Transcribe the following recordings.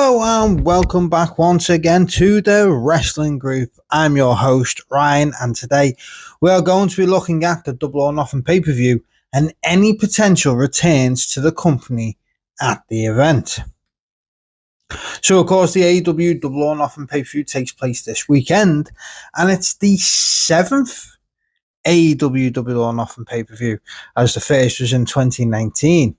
Hello and welcome back once again to the Wrestling Group. I'm your host Ryan, and today we are going to be looking at the Double or Nothing pay-per-view and any potential returns to the company at the event. So of course the AEW Double or Nothing pay-per-view takes place this weekend, and it's the 7th AEW Double or Nothing pay-per-view, as the first was in 2019.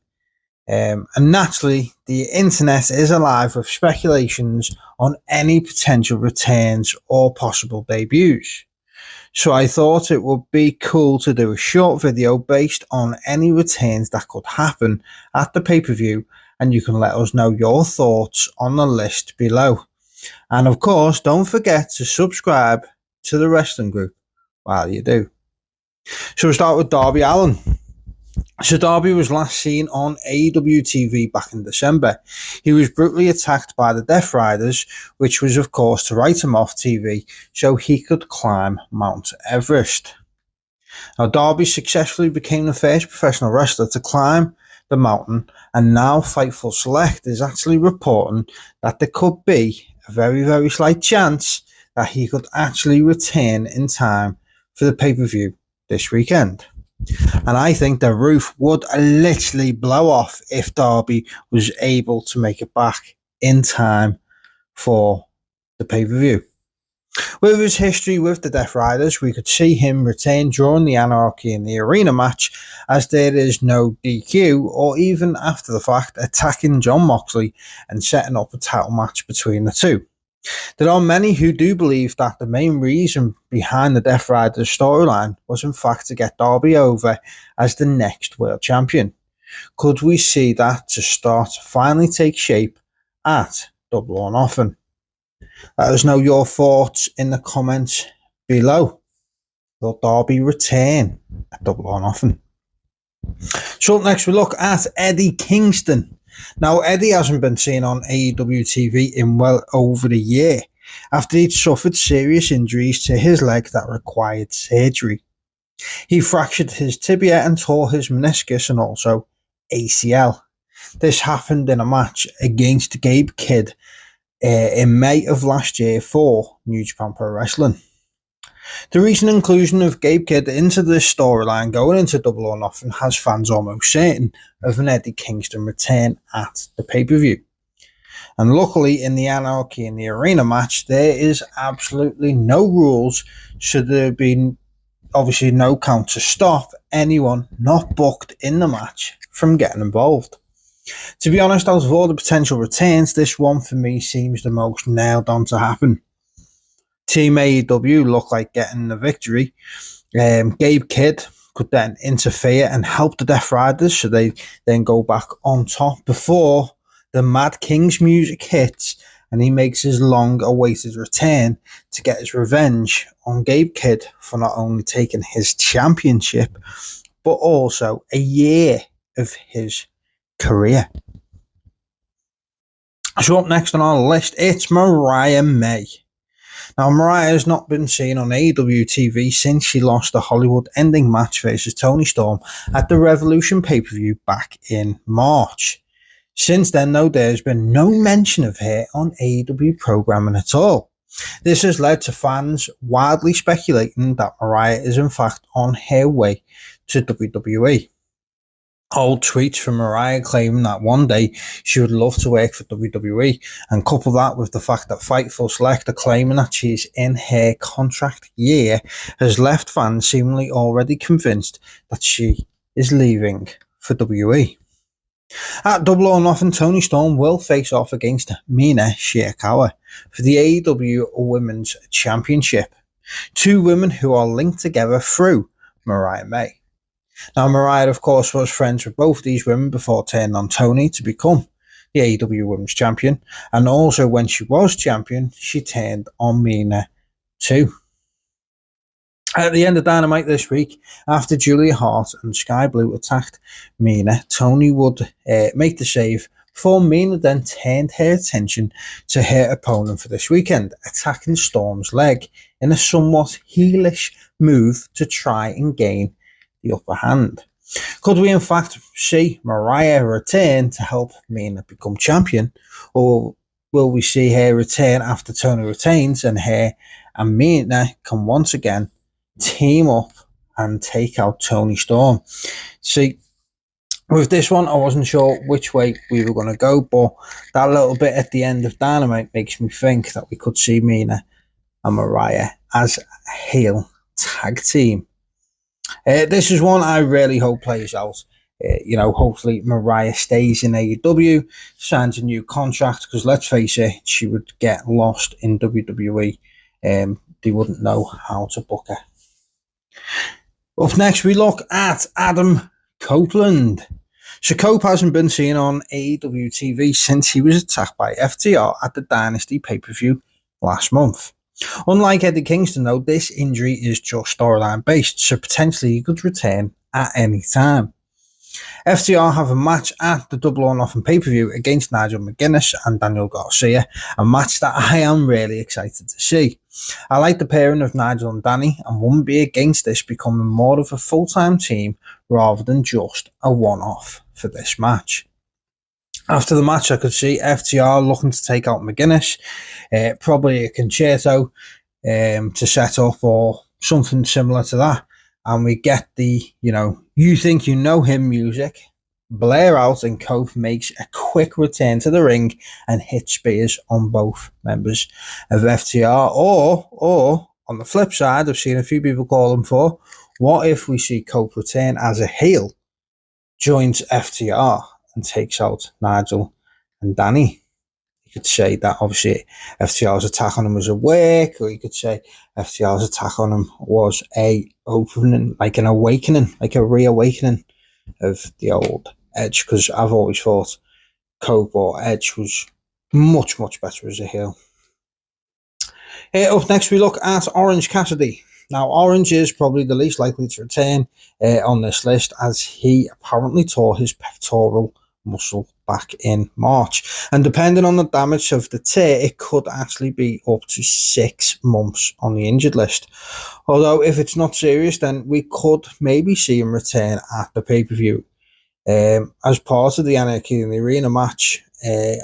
And naturally, the internet is alive with speculations on any potential returns or possible debuts. So I thought it would be cool to do a short video based on any returns that could happen at the pay-per-view, and you can let us know your thoughts on the list below. And of course, don't forget to subscribe to the Wrestling Group while you do. So we'll start with Darby Allin. So Darby was last seen on AEW TV back in December. He was brutally attacked by the Death Riders, which was of course to write him off TV so he could climb Mount Everest. Now Darby successfully became the first professional wrestler to climb the mountain, and now Fightful Select is actually reporting that there could be a very, very slight chance that he could actually return in time for the pay-per-view this weekend. And I think the roof would literally blow off if Darby was able to make it back in time for the pay-per-view. With his history with the Death Riders, we could see him retain during the Anarchy in the Arena match, as there is no DQ, or even after the fact attacking Jon Moxley and setting up a title match between the two. There are many who do believe that the main reason behind the Death Riders storyline was in fact to get Darby over as the next world champion. Could we see that to start finally take shape at Double or Nothing? Let us know your thoughts in the comments below. Will Darby return at Double or Nothing? So up next we look at Eddie Kingston. Now, Eddie hasn't been seen on AEW TV in well over a year after he'd suffered serious injuries to his leg that required surgery. He fractured his tibia and tore his meniscus and also ACL. This happened in a match against Gabe Kidd in May of last year for New Japan Pro Wrestling. The recent inclusion of Gabe Kidd into this storyline going into Double or Nothing has fans almost certain of an Eddie Kingston return at the pay-per-view. And luckily in the Anarchy in the Arena match, there is absolutely no rules, so there be obviously no count to stop anyone not booked in the match from getting involved. To be honest, out of all the potential returns, this one for me seems the most nailed on to happen. Team AEW look like getting the victory. Gabe Kidd could then interfere and help the Death Riders so they then go back on top before the Mad King's music hits and he makes his long-awaited return to get his revenge on Gabe Kidd for not only taking his championship but also a year of his career. So up next on our list, it's Mariah May. Now, Mariah has not been seen on AEW TV since she lost the Hollywood-ending match versus Toni Storm at the Revolution pay-per-view back in March. Since then, though, there's been no mention of her on AEW programming at all. This has led to fans wildly speculating that Mariah is in fact on her way to WWE. Old tweets from Mariah claiming that one day she would love to work for WWE, and couple that with the fact that Fightful Select are claiming that she's in her contract year has left fans seemingly already convinced that she is leaving for WWE. At Double or Nothing, Toni Storm will face off against Mina Shirakawa for the AEW Women's Championship, two women who are linked together through Mariah May. Now, Mariah, of course, was friends with both these women before turning on Toni to become the AEW Women's Champion, and also when she was champion, she turned on Mina too. At the end of Dynamite this week, after Julia Hart and Sky Blue attacked Mina, Toni would make the save, before Mina then turned her attention to her opponent for this weekend, attacking Storm's leg in a somewhat heelish move to try and gain the upper hand. Could we in fact see Mariah return to help Mina become champion, or will we see her return after Tony retains, and her and Mina can once again team up and take out Tony Storm? See, with this one, I wasn't sure which way we were going to go, but that little bit at the end of Dynamite makes me think that we could see Mina and Mariah as a heel tag team. This is one I really hope plays out. Hopefully Mariah stays in AEW, signs a new contract, because let's face it, she would get lost in WWE. They wouldn't know how to book her. Up next, we look at Adam Copeland. So Cope hasn't been seen on AEW TV since he was attacked by FTR at the Dynasty pay-per-view last month. Unlike Eddie Kingston, though, this injury is just storyline based, so potentially he could return at any time. FTR have a match at the Double or Nothing pay-per-view against Nigel McGuinness and Daniel Garcia, a match that I am really excited to see. I like the pairing of Nigel and Danny and wouldn't be against this becoming more of a full-time team rather than just a one-off for this match. After the match, I could see FTR looking to take out McGuinness, probably a concerto to set up or something similar to that. And we get the, you think you know him music, blare out, and Kofi makes a quick return to the ring and hit spears on both members of FTR. Or on the flip side, I've seen a few people call him for, what if we see Kofi return as a heel, joins FTR, and takes out Nigel and Danny? You could say that obviously FTR's attack on him was a work, or you could say FTR's attack on him was a opening, like an awakening, like a reawakening of the old Edge, because I've always thought Cope or Edge was much, much better as a heel. Up next, we look at Orange Cassidy. Now, Orange is probably the least likely to return on this list, as he apparently tore his pectoral muscle back in March, and depending on the damage of the tear, it could actually be up to 6 months on the injured list. Although if it's not serious, then we could maybe see him return at the pay-per-view as part of the Anarchy in the Arena match.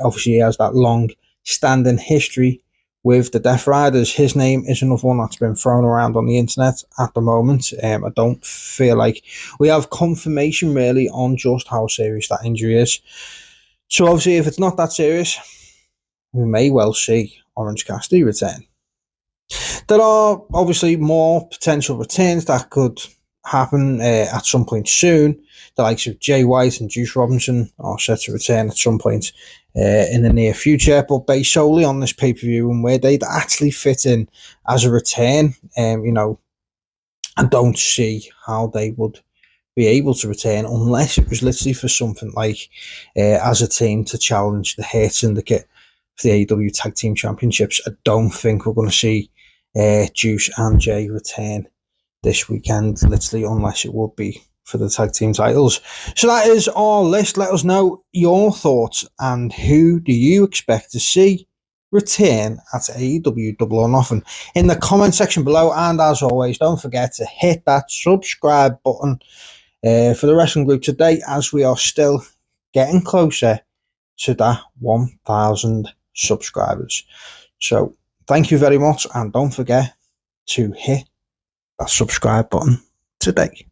Obviously he has that long standing history with the Death Riders. His name is another one that's been thrown around on the internet at the moment. I don't feel like we have confirmation really on just how serious that injury is. So obviously if it's not that serious, we may well see Orange Cassidy return. There are obviously more potential returns that could happen at some point soon. The likes of Jay White and Juice Robinson are set to return at some point in the near future, but based solely on this pay-per-view and where they'd actually fit in as a return, I don't see how they would be able to return unless it was literally for something like as a team to challenge the Hurt Syndicate for the AEW Tag Team Championships. I don't think we're going to see Juice and Jay return this weekend, literally, unless it would be for the tag team titles. So that is our list. Let us know your thoughts, and who do you expect to see return at AEW Double or Nothing in the comment section below. And as always, don't forget to hit that subscribe button for the wrestling group today, as we are still getting closer to that 1,000 subscribers. So thank you very much, and don't forget to hit that subscribe button today.